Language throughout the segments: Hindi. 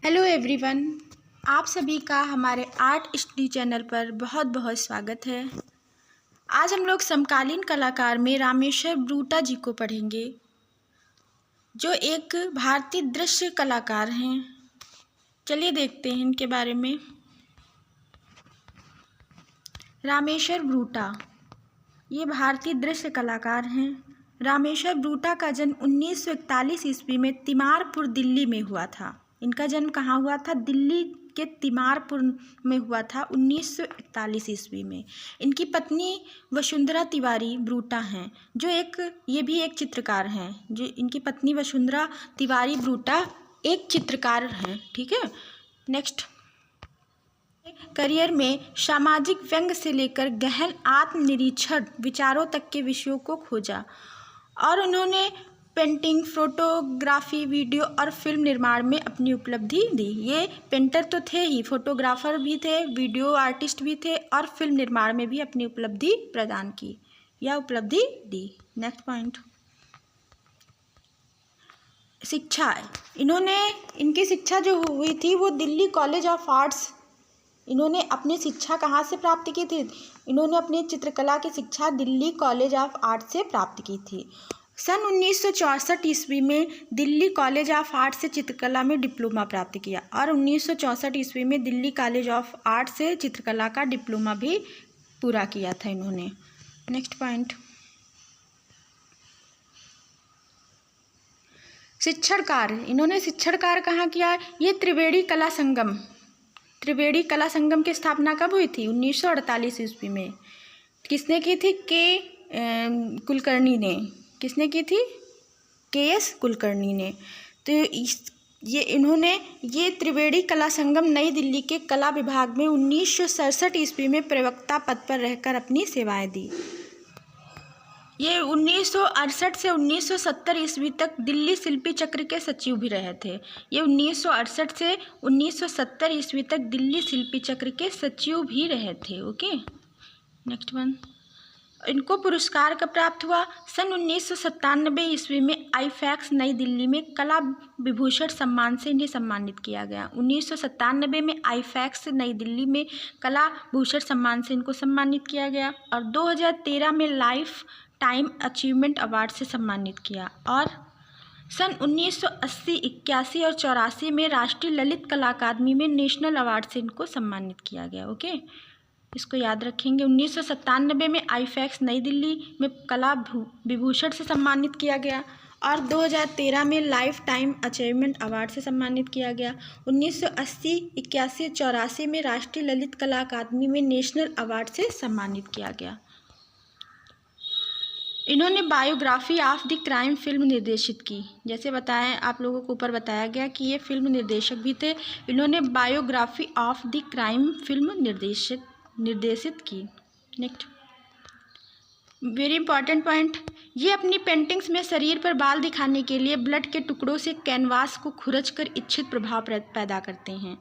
हेलो एवरीवन, आप सभी का हमारे आर्ट स्टडी चैनल पर बहुत बहुत स्वागत है। आज हम लोग समकालीन कलाकार में रामेश्वर ब्रूटा जी को पढ़ेंगे, जो एक भारतीय दृश्य कलाकार हैं। चलिए देखते हैं इनके बारे में। रामेश्वर ब्रूटा ये भारतीय दृश्य कलाकार हैं। रामेश्वर ब्रूटा का जन्म 1941 ईस्वी में तिमारपुर, दिल्ली में हुआ था। इनका जन्म कहाँ हुआ था? दिल्ली के तिमारपुर में हुआ था 1941 ईस्वी में। इनकी पत्नी वसुंधरा तिवारी ब्रूटा हैं, जो ये भी एक चित्रकार हैं। जो इनकी पत्नी वसुंधरा तिवारी ब्रूटा एक चित्रकार हैं। ठीक है, नेक्स्ट। करियर में सामाजिक व्यंग से लेकर गहन आत्मनिरीक्षण विचारों तक के विषयों को खोजा और उन्होंने पेंटिंग, फोटोग्राफी, वीडियो और फिल्म निर्माण में अपनी उपलब्धि दी। ये पेंटर तो थे ही, फोटोग्राफर भी थे, वीडियो आर्टिस्ट भी थे और फिल्म निर्माण में भी अपनी उपलब्धि प्रदान की या उपलब्धि दी। नेक्स्ट पॉइंट, शिक्षा। इनकी शिक्षा जो हुई थी वो दिल्ली कॉलेज ऑफ आर्ट्स। इन्होंने अपनी शिक्षा कहाँ से प्राप्त की थी? इन्होंने अपनी चित्रकला की शिक्षा दिल्ली कॉलेज ऑफ आर्ट से प्राप्त की थी। सन 1964 ईस्वी में दिल्ली कॉलेज ऑफ आर्ट से चित्रकला में डिप्लोमा प्राप्त किया और 1964 ईस्वी में दिल्ली कॉलेज ऑफ आर्ट से चित्रकला का डिप्लोमा भी पूरा किया था इन्होंने। नेक्स्ट पॉइंट, शिक्षण कार्य। इन्होंने शिक्षण कार्य कहाँ किया? ये त्रिवेणी कला संगम की स्थापना कब हुई थी? 1948 ईस्वी में। किसने की थी? कुलकर्णी ने। किसने की थी? KS कुलकर्णी ने। तो ये त्रिवेणी कला संगम नई दिल्ली के कला विभाग में 1967 ईस्वी में प्रवक्ता पद पर रहकर अपनी सेवाएं दी। ये 1968 से 1970 ईस्वी तक दिल्ली शिल्पी चक्र के सचिव भी रहे थे। ये 1968 से 1970 ईस्वी तक दिल्ली शिल्पी चक्र के सचिव भी रहे थे। Okay, next one. इनको पुरस्कार कब प्राप्त हुआ? सन 1997 ईस्वी में आईफैक्स नई दिल्ली में कला विभूषण सम्मान से इन्हें सम्मानित किया गया। 1997 में आईफैक्स नई दिल्ली में कला भूषण सम्मान से इनको सम्मानित किया गया और 2013 में लाइफ टाइम अचीवमेंट अवार्ड से सम्मानित किया और सन 1980, 81 और 84 में राष्ट्रीय ललित कला अकादमी में नेशनल अवार्ड से इनको सम्मानित किया गया। ओके, इसको याद रखेंगे। 1997 में आईफैक्स नई दिल्ली में कला विभूषण से सम्मानित किया गया और 2013 में लाइफ टाइम अचीवमेंट अवार्ड से सम्मानित किया गया। 1980, 81, 84 में राष्ट्रीय ललित कला अकादमी में नेशनल अवार्ड से सम्मानित किया गया। इन्होंने biography of the crime film निर्देशित की। जैसे बताएं, आप लोगों को ऊपर बताया गया कि ये फिल्म निर्देशक भी थे। इन्होंने biography of the crime film निर्देशित की। नेक्स्ट, वेरी इंपॉर्टेंट पॉइंट, ये अपनी पेंटिंग्स में शरीर पर बाल दिखाने के लिए ब्लड के टुकड़ों से कैनवास को खुरचकर इच्छित प्रभाव पैदा करते हैं।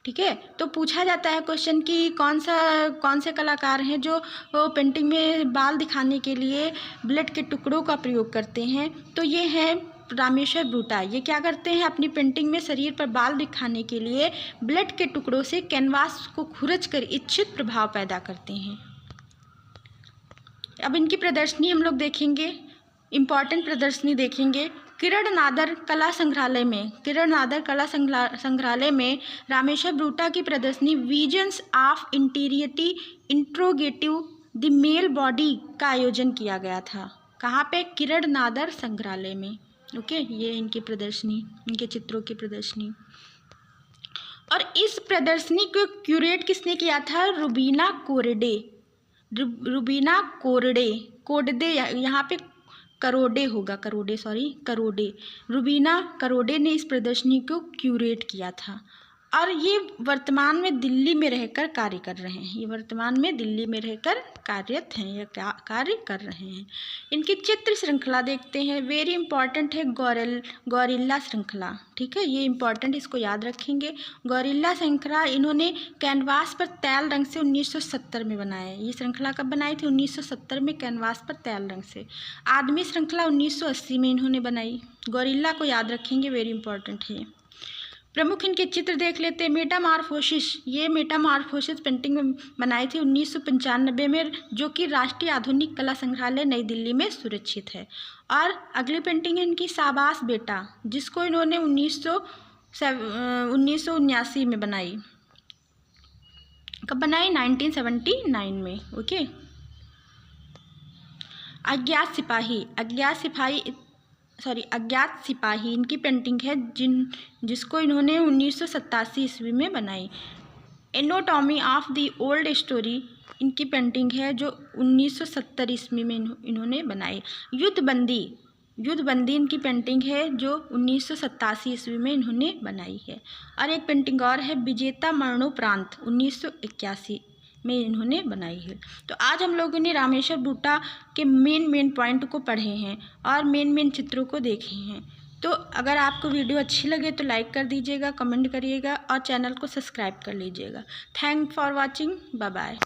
ठीक है, तो पूछा जाता है क्वेश्चन कि कौन से कलाकार हैं जो पेंटिंग में बाल दिखाने के लिए ब्लड के टुकड़ों का प्रयोग करते हैं? तो ये हैं रामेश्वर ब्रूटा। ये क्या करते हैं? अपनी पेंटिंग में शरीर पर बाल दिखाने के लिए ब्लड के टुकड़ों से कैनवास को खुरचकर इच्छित प्रभाव पैदा करते हैं। अब इनकी प्रदर्शनी हम लोग देखेंगे, इम्पॉर्टेंट प्रदर्शनी देखेंगे। किरण नादर कला संग्रहालय में रामेश्वर ब्रूटा की प्रदर्शनी visions of interiority interrogative the male body का आयोजन किया गया था। कहाँ पे? किरण नादर संग्रहालय में। ओके, ये इनकी प्रदर्शनी, इनके चित्रों की प्रदर्शनी। और इस प्रदर्शनी को क्यूरेट किसने किया था? रुबीना कोरडे, यहाँ पे करोडे होगा, करोडे। रुबीना करोडे ने इस प्रदर्शनी को क्यूरेट किया था और ये वर्तमान में दिल्ली में रहकर कार्य कर रहे हैं। ये वर्तमान में दिल्ली में रहकर कार्यरत हैं या कार्य कर रहे हैं। इनकी चित्र श्रृंखला देखते हैं, वेरी इंपॉर्टेंट है गौरिल्ला श्रृंखला। ठीक है, ये इंपॉर्टेंट, इसको याद रखेंगे। गौरिल्ला श्रृंखला इन्होंने कैनवास पर तैल रंग से 1970 में बनाया है। ये श्रृंखला कब बनाई थी? 1970 में कैनवास पर तैल रंग से। आदमी श्रृंखला 1980 में इन्होंने बनाई। गौरिल्ला को याद रखेंगे, वेरी इंपॉर्टेंट है। प्रमुख इनके चित्र देख लेते हैं। मेटामॉर्फोसिस, ये मेटामॉर्फोसिस पेंटिंग बनाई थी 1995 में, जो कि राष्ट्रीय आधुनिक कला संग्रहालय नई दिल्ली में सुरक्षित है। और अगली पेंटिंग है इनकी शाबाश बेटा, जिसको इन्होंने 1979 में बनाई। कब बनाई? 1979 में। ओके। अज्ञात सिपाही इनकी पेंटिंग है जिसको इन्होंने 1987 ईस्वी में बनाई। Anatomy of the old story इनकी पेंटिंग है जो 1970 ईस्वी में इन्होंने बनाई। युद्धबंदी इनकी पेंटिंग है जो 1987 ईस्वी में इन्होंने बनाई है। और एक पेंटिंग और है विजेता मरणोपरांत, 1981 में इन्होंने बनाई है। तो आज हम लोगों ने रामेश्वर बूटा के मेन पॉइंट को पढ़े हैं और मेन चित्रों को देखे हैं। तो अगर आपको वीडियो अच्छी लगे तो लाइक कर दीजिएगा, कमेंट करिएगा और चैनल को सब्सक्राइब कर लीजिएगा। Thank for watching. Bye bye.